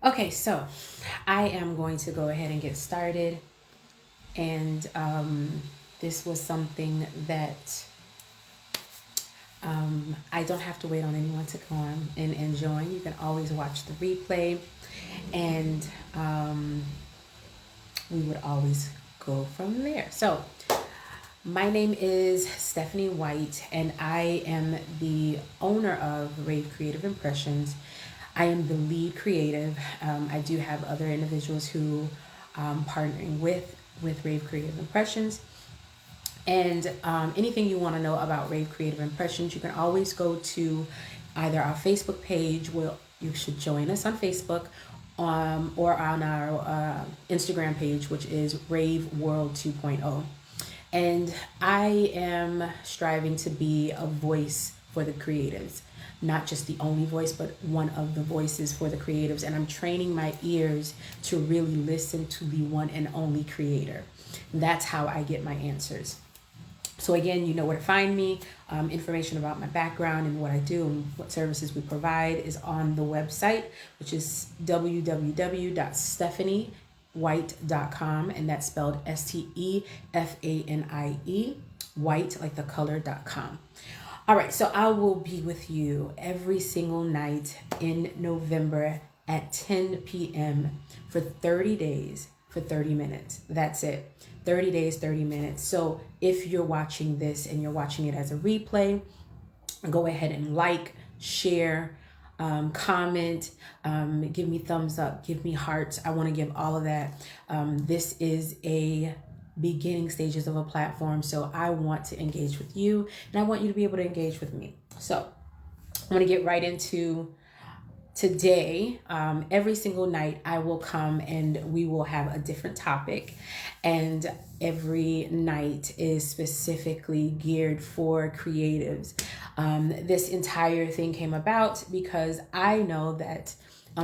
Okay, so I am going to go ahead and get started. And this was something that I don't have to wait on anyone to come on and join. You can always watch the replay, and we would always go from there. So, my name is Stefanie White, and I am the owner of Rave Creative Impressions. I am the lead creative. I do have other individuals who I'm partnering with Rave Creative Impressions. And anything you want to know about Rave Creative Impressions, you can always go to either our Facebook page, where you should join us on Facebook, or on our Instagram page, which is Rave World 2.0. And I am striving to be a voice for the creatives, not just the only voice, but one of the voices for the creatives. And I'm training my ears to really listen to the one and only creator. That's how I get my answers. So again, you know where to find me. Information about my background and what I do and what services we provide is on the website, which is www.stephaniewhite.com, and that's spelled Stefanie, white like the color.com. All right, so I will be with you every single night in November at 10 p.m. for 30 days for 30 minutes. That's it. 30 days, 30 minutes. So if you're watching this and you're watching it as a replay, go ahead and like, share, comment, give me thumbs up, give me hearts. I want to give all of that. This is a beginning stages of a platform, so I want to engage with you and I want you to be able to engage with me. So I'm going to get right into today. Every single night I will come and we will have a different topic, and every night is specifically geared for creatives. This entire thing came about because I know that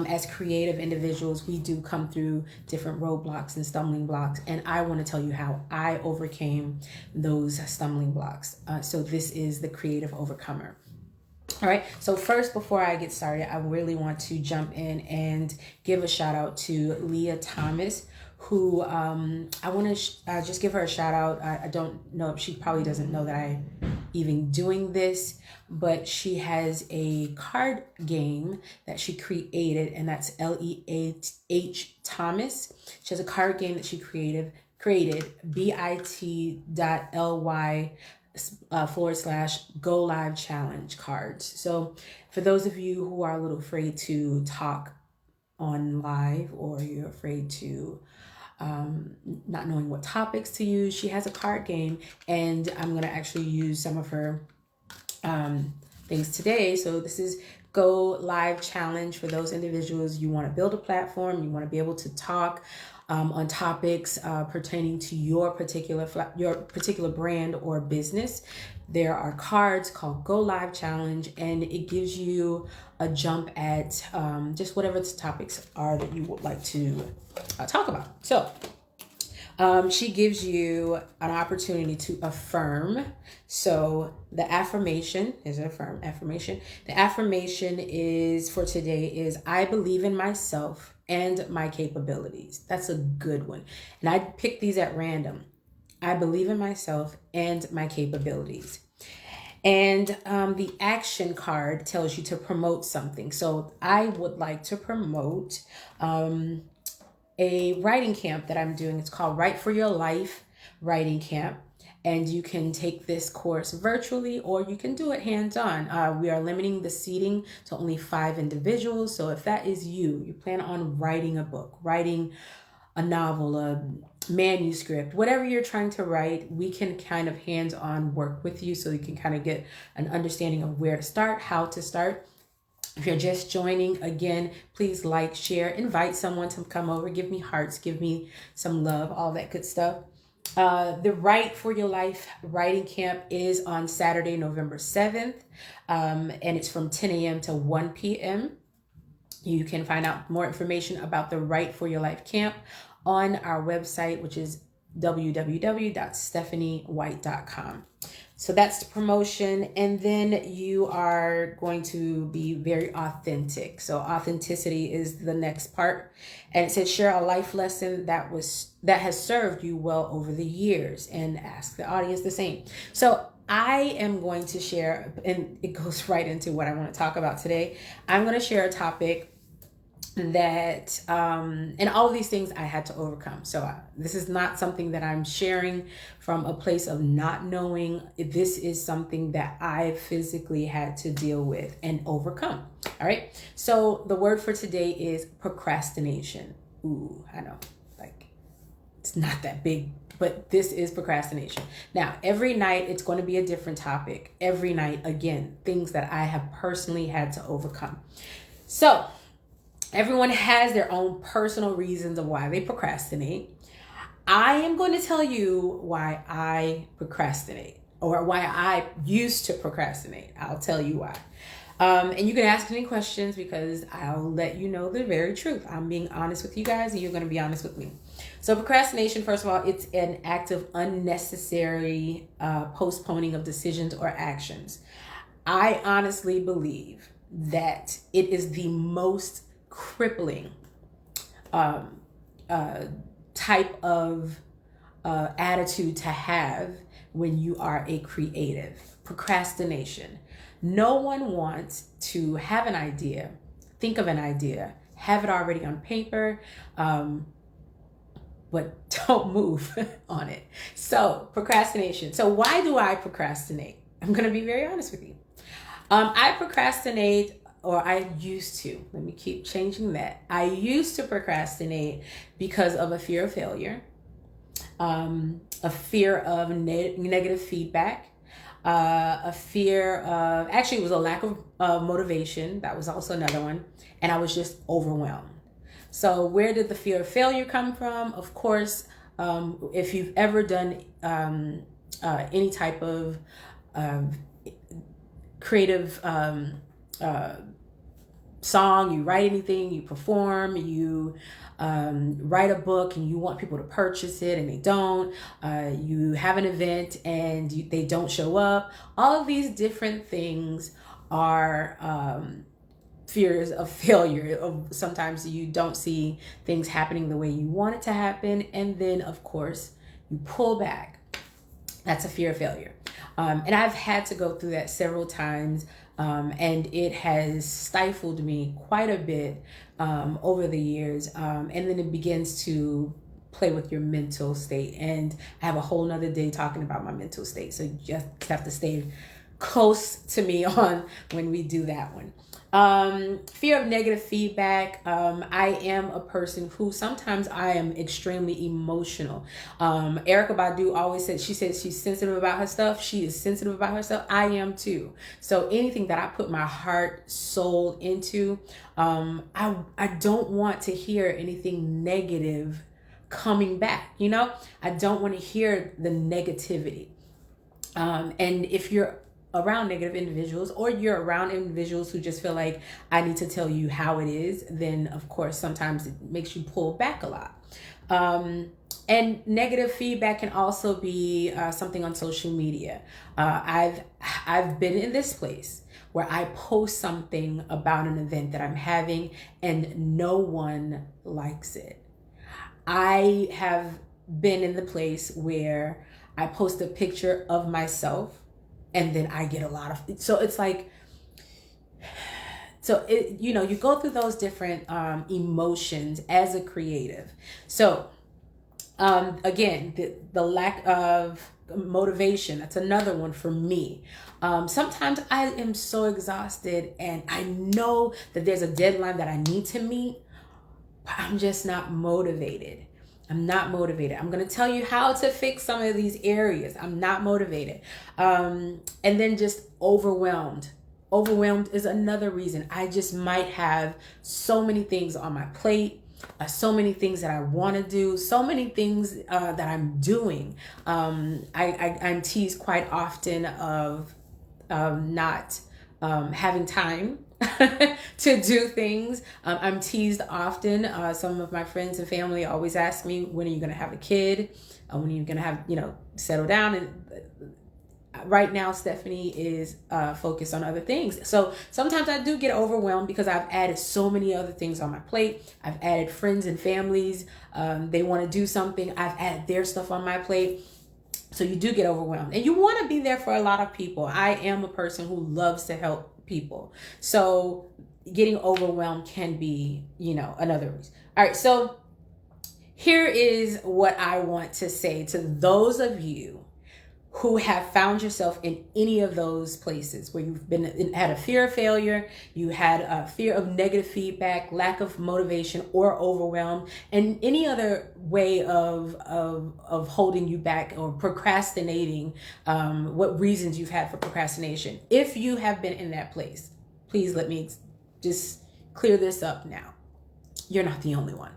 as creative individuals, we do come through different roadblocks and stumbling blocks, and I want to tell you how I overcame those stumbling blocks. So this is the Creative Overcomer. All right, so first, before I get started, I really want to jump in and give a shout out to Leah Thomas, who I want to just give her a shout out. I don't know if she probably doesn't know that I even doing this, but she has a card game that she created, and that's Leah Thomas. She has a card game that she created bit.ly /go live challenge cards. So for those of you who are a little afraid to talk on live, or you're afraid to not knowing what topics to use, she has a card game, and I'm going to actually use some of her things today. So this is Go Live Challenge for those individuals. You want to build a platform, you want to be able to talk on topics pertaining to your particular brand or business. There are cards called Go Live Challenge, and it gives you a jump at just whatever the topics are that you would like to talk about. So she gives you an opportunity to affirm. So the affirmation is an affirmation. The affirmation is for today is I believe in myself and my capabilities. That's a good one. And I picked these at random. I believe in myself and my capabilities. And the action card tells you to promote something. So I would like to promote a writing camp that I'm doing. It's called Write for Your Life Writing Camp. And you can take this course virtually, or you can do it hands-on. We are limiting the seating to only 5 individuals. So if that is you, you plan on writing a book, writing a novel, a manuscript, whatever you're trying to write, we can kind of hands-on work with you so you can kind of get an understanding of where to start, how to start. If you're just joining, again, please like, share, invite someone to come over, give me hearts, give me some love, all that good stuff. The Write for Your Life writing camp is on Saturday, November 7th, and it's from 10 a.m. to 1 p.m. You can find out more information about the Write for Your Life camp on our website, which is www.stephaniewhite.com. So that's the promotion. And then you are going to be very authentic. So authenticity is the next part. And it says share a life lesson that has served you well over the years, and ask the audience the same. So I am going to share, and it goes right into what I want to talk about today. I'm going to share a topic that and all of these things I had to overcome. So this is not something that I'm sharing from a place of not knowing. This is something that I physically had to deal with and overcome. All right. So the word for today is procrastination. Ooh, I know, like, it's not that big, but this is procrastination. Now, every night it's going to be a different topic. Every night, again, things that I have personally had to overcome. So everyone has their own personal reasons of why they procrastinate. I am going to tell you why I procrastinate, or why I used to procrastinate. I'll tell you why. And you can ask any questions, because I'll let you know the very truth. I'm being honest with you guys, and you're going to be honest with me. So procrastination, first of all, it's an act of unnecessary postponing of decisions or actions. I honestly believe that it is the most crippling type of attitude to have when you are a creative. Procrastination. No one wants to have an idea, think of an idea, have it already on paper, but don't move on it. So procrastination. So why do I procrastinate? I'm going to be very honest with you. I procrastinate, or I used to, let me keep changing that. I used to procrastinate because of a fear of failure, a fear of negative feedback, a fear of, actually it was a lack of motivation. That was also another one. And I was just overwhelmed. So where did the fear of failure come from? Of course, if you've ever done any type of creative song, you write anything, you perform, you write a book and you want people to purchase it and they don't, you have an event and they don't show up. All of these different things are fears of failure. Sometimes you don't see things happening the way you want it to happen, and then of course you pull back. That's a fear of failure. And I've had to go through that several times, and it has stifled me quite a bit over the years. And then it begins to play with your mental state. And I have a whole nother day talking about my mental state. So you just have to stay close to me on when we do that one. Fear of negative feedback. I am a person who sometimes I am extremely emotional. Erykah Badu always said, she says she's sensitive about her stuff. She is sensitive about her stuff. I am too. So anything that I put my heart, soul into, I don't want to hear anything negative coming back. You know, I don't want to hear the negativity. And if you're around negative individuals, or you're around individuals who just feel like I need to tell you how it is, then of course sometimes it makes you pull back a lot. And negative feedback can also be something on social media. I've been in this place where I post something about an event that I'm having and no one likes it. I have been in the place where I post a picture of myself and then I get a lot of, so it's like, so it, you know, you go through those different emotions as a creative. So again, the lack of motivation, that's another one for me. Sometimes I am so exhausted and I know that there's a deadline that I need to meet, but I'm just not motivated. I'm not motivated. I'm going to tell you how to fix some of these areas. I'm not motivated. And then just overwhelmed. Overwhelmed is another reason. I just might have so many things on my plate, so many things that I want to do, so many things that I'm doing. I'm teased quite often of not having time to do things. I'm teased often. Some of my friends and family always ask me, when are you going to have a kid? When are you going to have, settle down? And right now Stefanie is focused on other things. So sometimes I do get overwhelmed because I've added so many other things on my plate. I've added friends and families. They want to do something. I've added their stuff on my plate. So you do get overwhelmed, and you want to be there for a lot of people. I am a person who loves to help people. So getting overwhelmed can be, another reason. All right. So here is what I want to say to those of you who have found yourself in any of those places where you've had a fear of failure, you had a fear of negative feedback, lack of motivation, or overwhelm, and any other way of holding you back or procrastinating, what reasons you've had for procrastination. If you have been in that place, please let me just clear this up now. You're not the only one.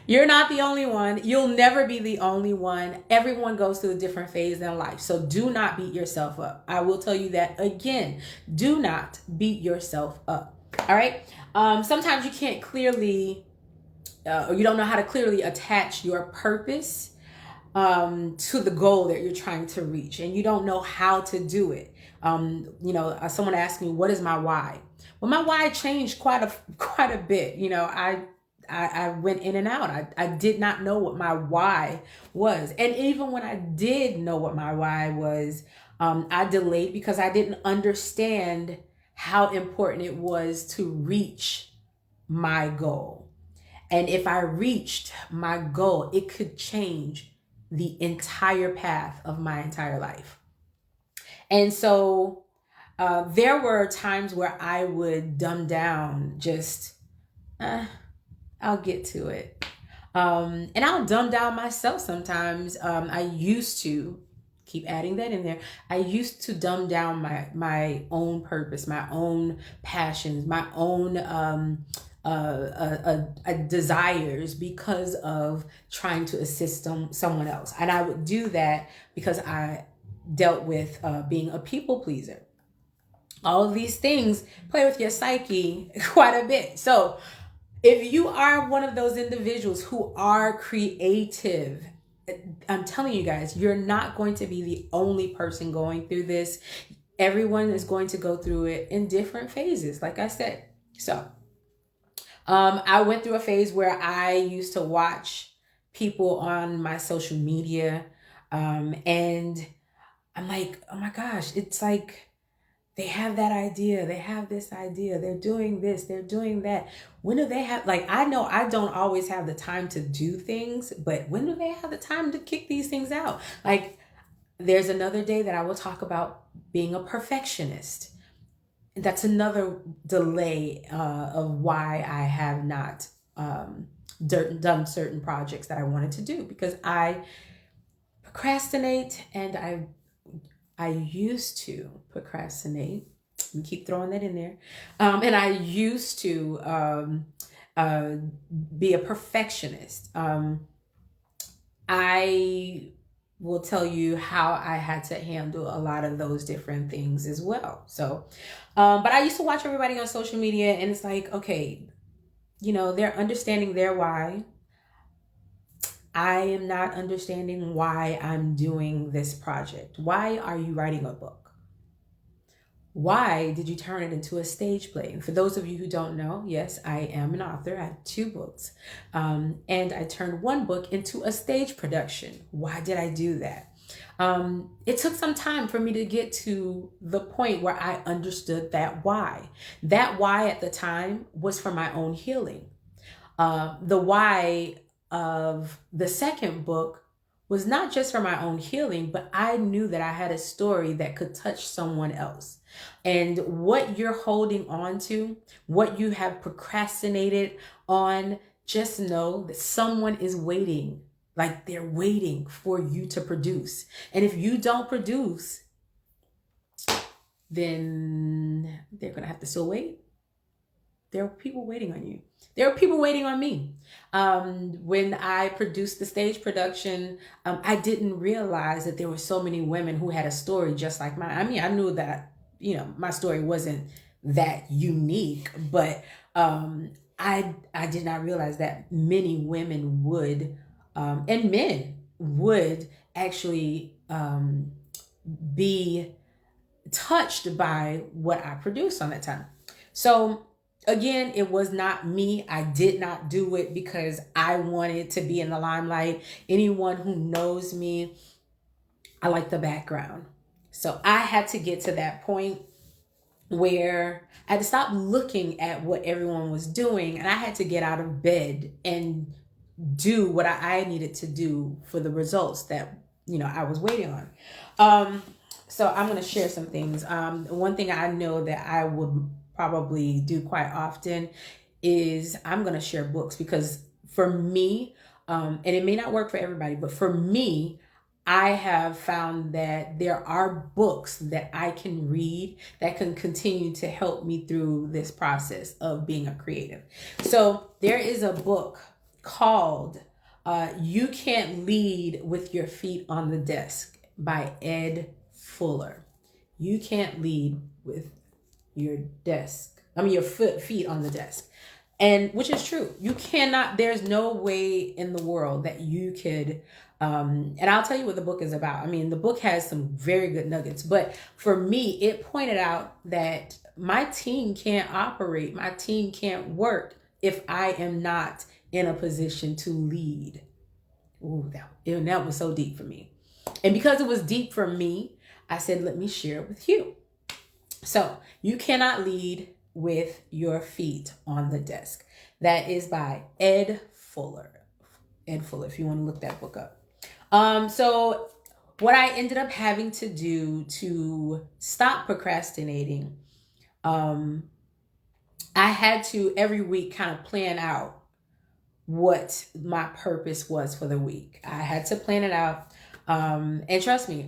You're not the only one. You'll never be the only one. Everyone goes through a different phase in life. So do not beat yourself up. I will tell you that again. Do not beat yourself up. All right. Sometimes you can't clearly, or you don't know how to clearly attach your purpose to the goal that you're trying to reach, and you don't know how to do it. Someone asked me, what is my why? Well, my why changed quite a bit. I went in and out. I did not know what my why was. And even when I did know what my why was, I delayed because I didn't understand how important it was to reach my goal. And if I reached my goal, it could change the entire path of my entire life. And so there were times where I would dumb down just, I'll get to it. And I'll dumb down myself sometimes. I used to keep adding that in there. I used to dumb down my own purpose, my own passions, my own desires because of trying to assist someone else. And I would do that because I dealt with being a people pleaser. All of these things play with your psyche quite a bit. So if you are one of those individuals who are creative, I'm telling you guys, you're not going to be the only person going through this. Everyone is going to go through it in different phases, like I said. So I went through a phase where I used to watch people on my social media, and I'm like, oh my gosh, it's like, they have that idea. They have this idea. They're doing this. They're doing that. When do they have, I know I don't always have the time to do things, but when do they have the time to kick these things out? There's another day that I will talk about being a perfectionist. That's another delay of why I have not done certain projects that I wanted to do, because I procrastinate, and I used to procrastinate, and keep throwing that in there. And I used to be a perfectionist. I will tell you how I had to handle a lot of those different things as well. So, but I used to watch everybody on social media, and it's like, okay, they're understanding their why. I am not understanding why I'm doing this project. Why are you writing a book? Why did you turn it into a stage play? And for those of you who don't know, yes, I am an author. I have 2 books. And I turned one book into a stage production. Why did I do that? It took some time for me to get to the point where I understood that why. That why at the time was for my own healing. The why of the second book was not just for my own healing, but I knew that I had a story that could touch someone else. And what you're holding on to, what you have procrastinated on, just know that someone is waiting. They're waiting for you to produce. And if you don't produce, then they're going to have to still wait. There are people waiting on you. There are people waiting on me. When I produced the stage production, I didn't realize that there were so many women who had a story just like mine. I mean, I knew that, my story wasn't that unique, but I did not realize that many women would, and men would actually be touched by what I produced on that time. So again, it was not me. I did not do it because I wanted to be in the limelight. Anyone who knows me, I like the background. So I had to get to that point where I had to stop looking at what everyone was doing, and I had to get out of bed and do what I needed to do for the results that I was waiting on. So I'm going to share some things. One thing I know that I would probably do quite often is I'm going to share books, because for me, and it may not work for everybody, but for me, I have found that there are books that I can read that can continue to help me through this process of being a creative. So there is a book called You Can't Lead with Your Feet on the Desk by Ed Fuller. You can't lead with your feet on the desk. And which is true. You cannot, there's no way in the world that you could, and I'll tell you what the book is about. I mean, the book has some very good nuggets, but for me, it pointed out that my team can't operate, my team can't work if I am not in a position to lead. Ooh, that was so deep for me. And because it was deep for me, I said, let me share it with you. So, you cannot lead with your feet on the desk. That is by Ed Fuller. Ed Fuller, if you want to look that book up. So what I ended up having to do to stop procrastinating, I had to every week kind of plan out what my purpose was for the week. I had to plan it out. And trust me,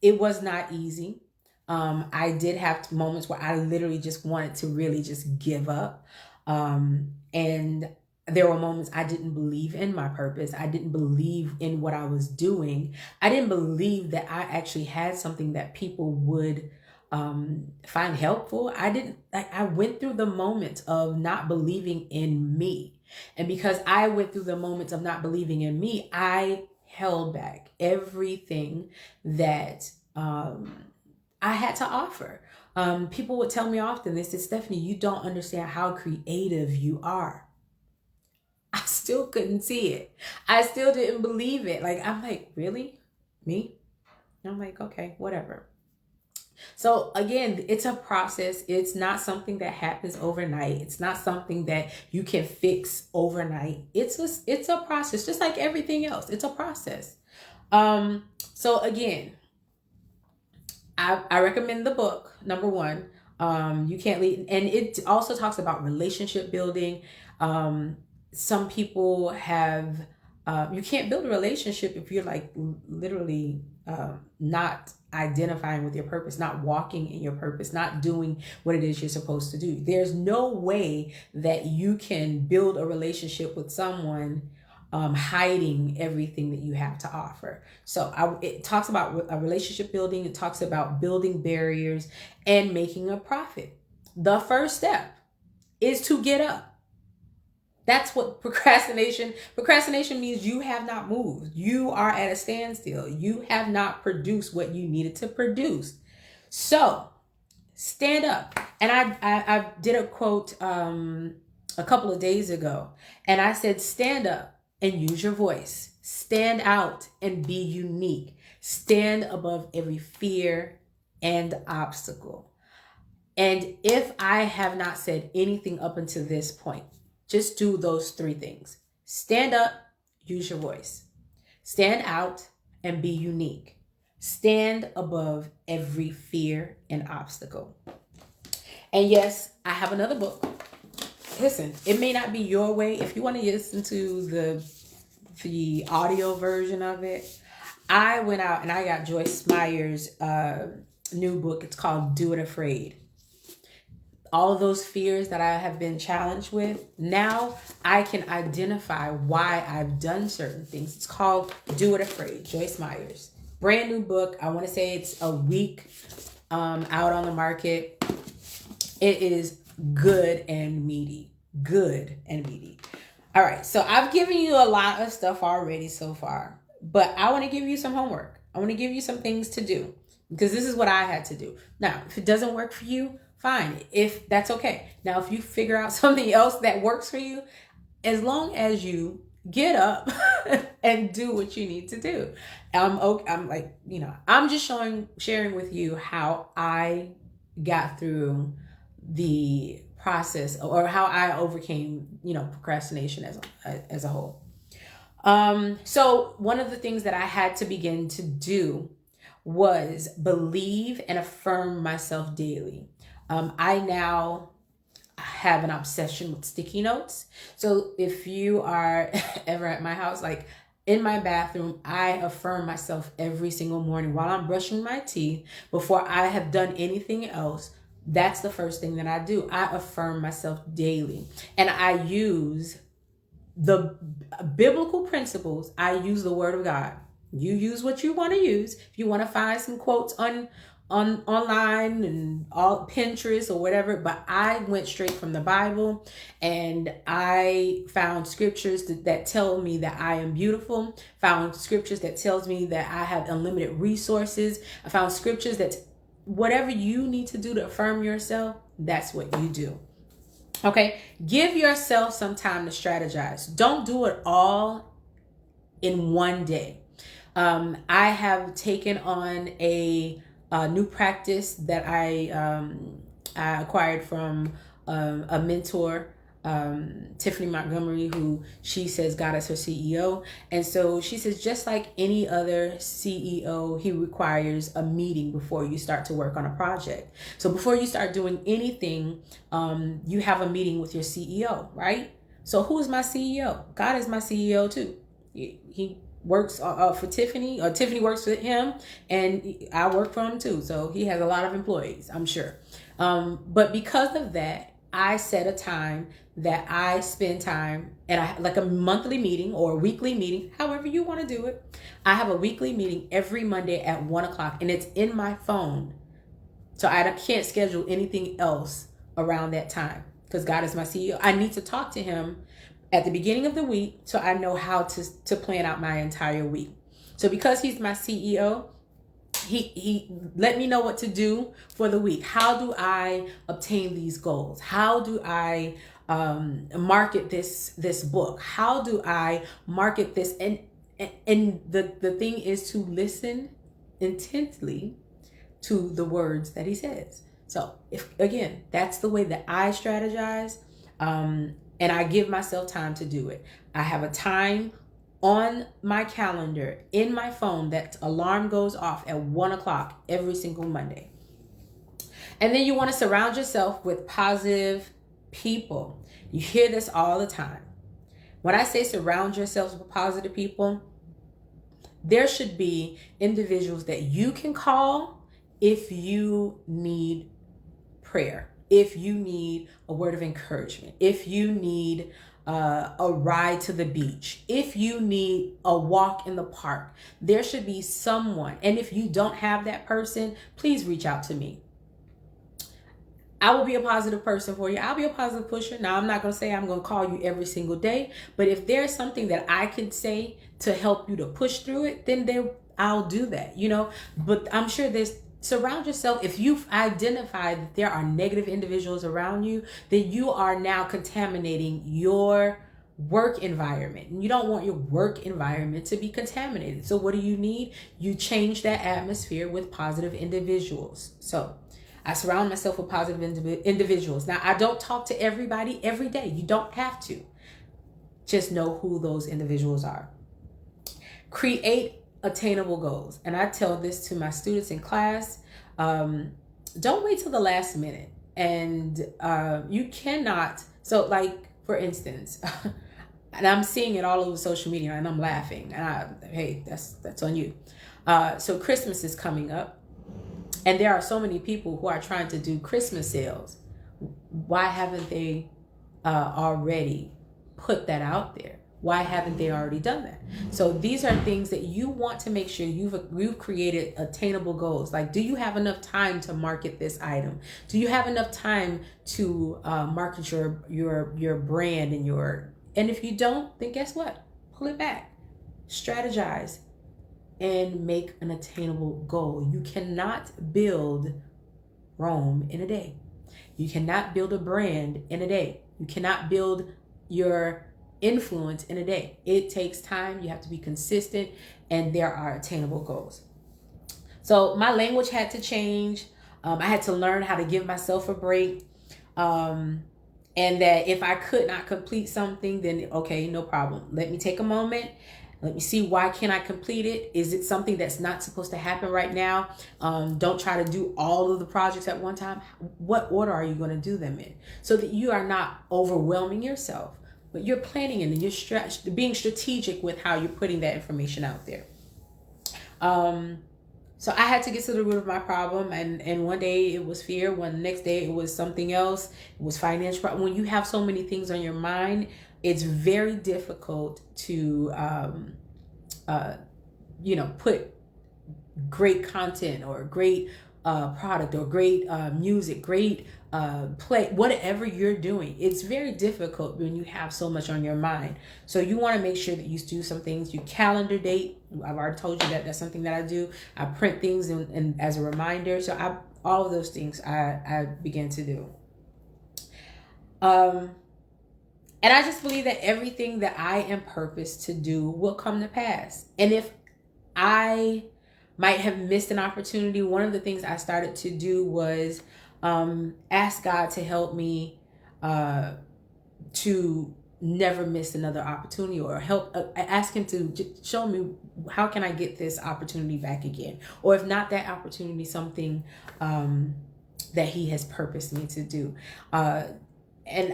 it was not easy. I did have moments where I literally just wanted to really just give up. And there were moments I didn't believe in my purpose. I didn't believe in what I was doing. I didn't believe that I actually had something that people would find helpful. I went through the moments of not believing in me. And because I went through the moments of not believing in me, I held back everything that I had to offer. People would tell me often, they said, Stefanie, you don't understand how creative you are. I still couldn't see it. I still didn't believe it. I'm like, really? Me? And I'm like, okay, whatever. So again, it's a process. It's not something that happens overnight. It's not something that you can fix overnight. It's a process, just like everything else. It's a process. So again, I recommend the book, number one. You Can't Lead. And it also talks about relationship building. Some people have, you can't build a relationship if you're literally not identifying with your purpose, not walking in your purpose, not doing what it is you're supposed to do. There's no way that you can build a relationship with someone hiding everything that you have to offer. So it talks about a relationship building. It talks about building barriers and making a profit. The first step is to get up. That's what procrastination means. You have not moved. You are at a standstill. You have not produced what you needed to produce. So stand up. And I did a quote a couple of days ago, and I said, stand up and use your voice. Stand out and be unique. Stand above every fear and obstacle. And if I have not said anything up until this point, just do those three things. Stand up, use your voice. Stand out and be unique. Stand above every fear and obstacle. And yes, I have another book. Listen, it may not be your way. If you want to listen to the audio version of it, I went out and I got Joyce Meyer's new book. It's called Do It Afraid. All of those fears that I have been challenged with, now I can identify why I've done certain things. It's called Do It Afraid, Joyce Meyer's. Brand new book. I want to say it's a week out on the market. It is good and meaty. Good and meaty. All right. So I've given you a lot of stuff already so far, but I want to give you some homework. I I want to give you some things to do, because this is what I had to do. Now, if it doesn't work for you, fine. If that's okay. Now, if you figure out something else that works for you, as long as you get up and do what you need to do. I'm like, I'm just sharing with you how I got through the process, or how I overcame, procrastination as a whole. So one of the things that I had to begin to do was believe and affirm myself daily. I now have an obsession with sticky notes. So if you are ever at my house, like in my bathroom, I affirm myself every single morning while I'm brushing my teeth, before I have done anything else. That's the first thing that I do. I affirm myself daily, and I use the biblical principles. I use the word of God. You use what you want to use. If you want to find some quotes on online and all Pinterest or whatever, but I went straight from the Bible, and I found scriptures that tell me that I am beautiful, found scriptures that tells me that I have unlimited resources. I found scriptures that whatever you need to do to affirm yourself, that's what you do. Okay, give yourself some time to strategize. Don't do it all in one day. I have taken on a new practice that I acquired from a mentor, Tiffany Montgomery, who she says God is her CEO. And so she says, just like any other CEO, he requires a meeting before you start to work on a project. So before you start doing anything, you have a meeting with your CEO, right? So who is my CEO? God is my CEO too. He works for Tiffany, or Tiffany works for him, and I work for him too. So he has a lot of employees, I'm sure. But because of that, I set a time that I spend time, and I like a monthly meeting or a weekly meeting, however you want to do it. I have a weekly meeting every Monday at 1:00, and it's in my phone. So I can't schedule anything else around that time, because God is my CEO. I need to talk to him at the beginning of the week, so I know how to plan out my entire week. So because he's my CEO, he let me know what to do for the week. How do I obtain these goals? How do I market this book? How do I market this? And the thing is to listen intently to the words that he says. So again, that's the way that I strategize. And I give myself time to do it. I have a time on my calendar in my phone that alarm goes off at 1:00 every single Monday. And then you want to surround yourself with positive people. You hear this all the time. When I say surround yourselves with positive people, there should be individuals that you can call if you need prayer, if you need a word of encouragement, if you need a ride to the beach, if you need a walk in the park. There should be someone. And if you don't have that person, please reach out to me. I will be a positive person for you. I'll be a positive pusher. Now, I'm not going to say I'm going to call you every single day, but if there's something that I can say to help you to push through it, then I'll do that, But I'm sure surround yourself. If you've identified that there are negative individuals around you, then you are now contaminating your work environment. And you don't want your work environment to be contaminated. So what do you need? You change that atmosphere with positive individuals. So I surround myself with positive individuals. Now, I don't talk to everybody every day. You don't have to. Just know who those individuals are. Create attainable goals. And I tell this to my students in class. Don't wait till the last minute. And you cannot. So like, for instance, and I'm seeing it all over social media and I'm laughing. And hey, that's on you. So Christmas is coming up. And there are so many people who are trying to do Christmas sales. Why haven't they already put that out there? Why haven't they already done that? So these are things that you want to make sure you've created attainable goals. Like, do you have enough time to market this item? Do you have enough time to market your brand and if you don't, then guess what? Pull it back. Strategize. and make an attainable goal. You cannot build Rome in a day. You cannot build a brand in a day. You cannot build your influence in a day. It takes time. You have to be consistent, and there are attainable goals. So my language had to change. I had to learn how to give myself a break. And that if I could not complete something, then okay, no problem. Let me take a moment. Let me see, why can't I complete it? Is it something that's not supposed to happen right now? Don't try to do all of the projects at one time. What order are you going to do them in? So that you are not overwhelming yourself, but you're planning and you're being strategic with how you're putting that information out there. So I had to get to the root of my problem, and one day it was fear, next day it was something else, it was financial problem. When you have so many things on your mind, it's very difficult to put great content or great product or great music, great play, whatever you're doing. It's very difficult when you have so much on your mind. So you want to make sure that you do some things. You calendar date. I've already told you that that's something that I do. I print things and as a reminder. So all of those things I began to do. And I just believe that everything that I am purposed to do will come to pass. And if I might have missed an opportunity, one of the things I started to do was ask God to help me to never miss another opportunity, or ask him to show me, how can I get this opportunity back again? Or if not that opportunity, something that he has purposed me to do. And,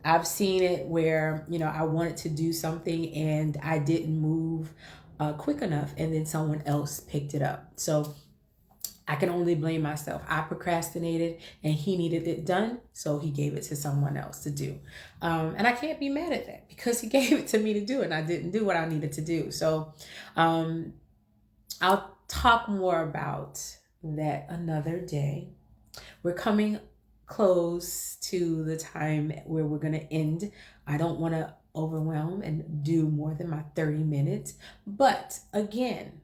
I've seen it where, I wanted to do something and I didn't move quick enough, and then someone else picked it up. So I can only blame myself. I procrastinated and he needed it done, so he gave it to someone else to do. And I can't be mad at that because he gave it to me to do and I didn't do what I needed to do. So I'll talk more about that another day. We're coming close to the time where we're going to end. I don't want to overwhelm and do more than my 30 minutes. But again,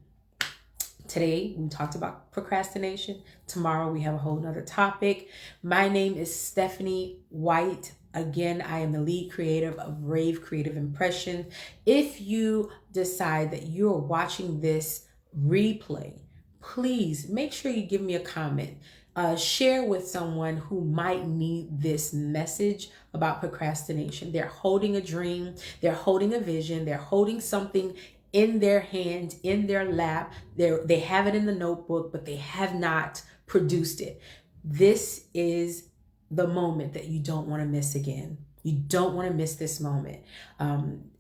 today we talked about procrastination. Tomorrow we have a whole nother topic. My name is Stefanie White. Again, I am the lead creative of Rave Creative Impressions. If you decide that you're watching this replay, please make sure you give me a comment. Share with someone who might need this message about procrastination. They're holding a dream, they're holding a vision, they're holding something in their hand, in their lap. They have it in the notebook, but they have not produced it. This is the moment that you don't want to miss again. You don't want to miss this moment.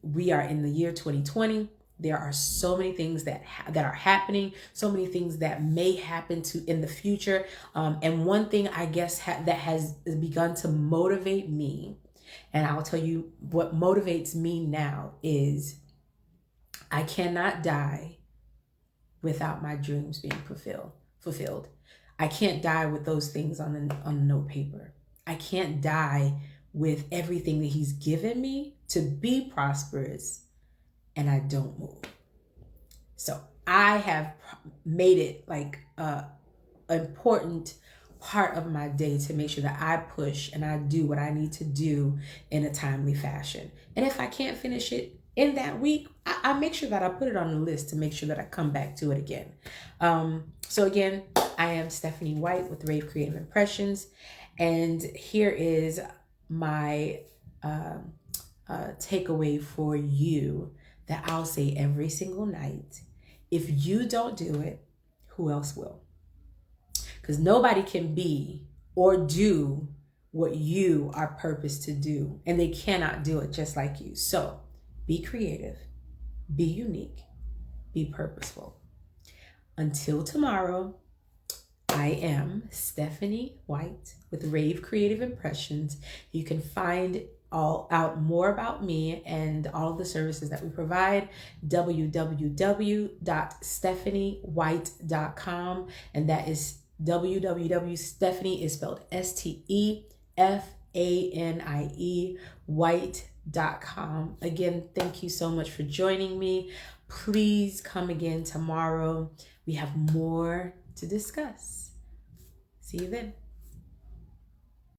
We are in the year 2020. There are so many things that are happening, so many things that may happen in the future. And one thing I guess that has begun to motivate me, and I'll tell you what motivates me now, is I cannot die without my dreams being fulfilled. I can't die with those things on a note paper. I can't die with everything that he's given me to be prosperous and I don't move. So I have made it like an important part of my day to make sure that I push and I do what I need to do in a timely fashion. And if I can't finish it in that week, I make sure that I put it on the list to make sure that I come back to it again. So again, I am Stefanie White with Rave Creative Impressions. And here is my takeaway for you that I'll say every single night. If you don't do it, who else will? Because nobody can be or do what you are purposed to do, and they cannot do it just like you. So be creative, be unique, be purposeful. Until tomorrow, I am Stefanie White with Rave Creative Impressions. You can find out more about me and all of the services that we provide, www.stephaniewhite.com, and that is Stephanie is spelled STEFANIE White.com. Again, thank you so much for joining me. Please come again tomorrow. We have more to discuss. See you then.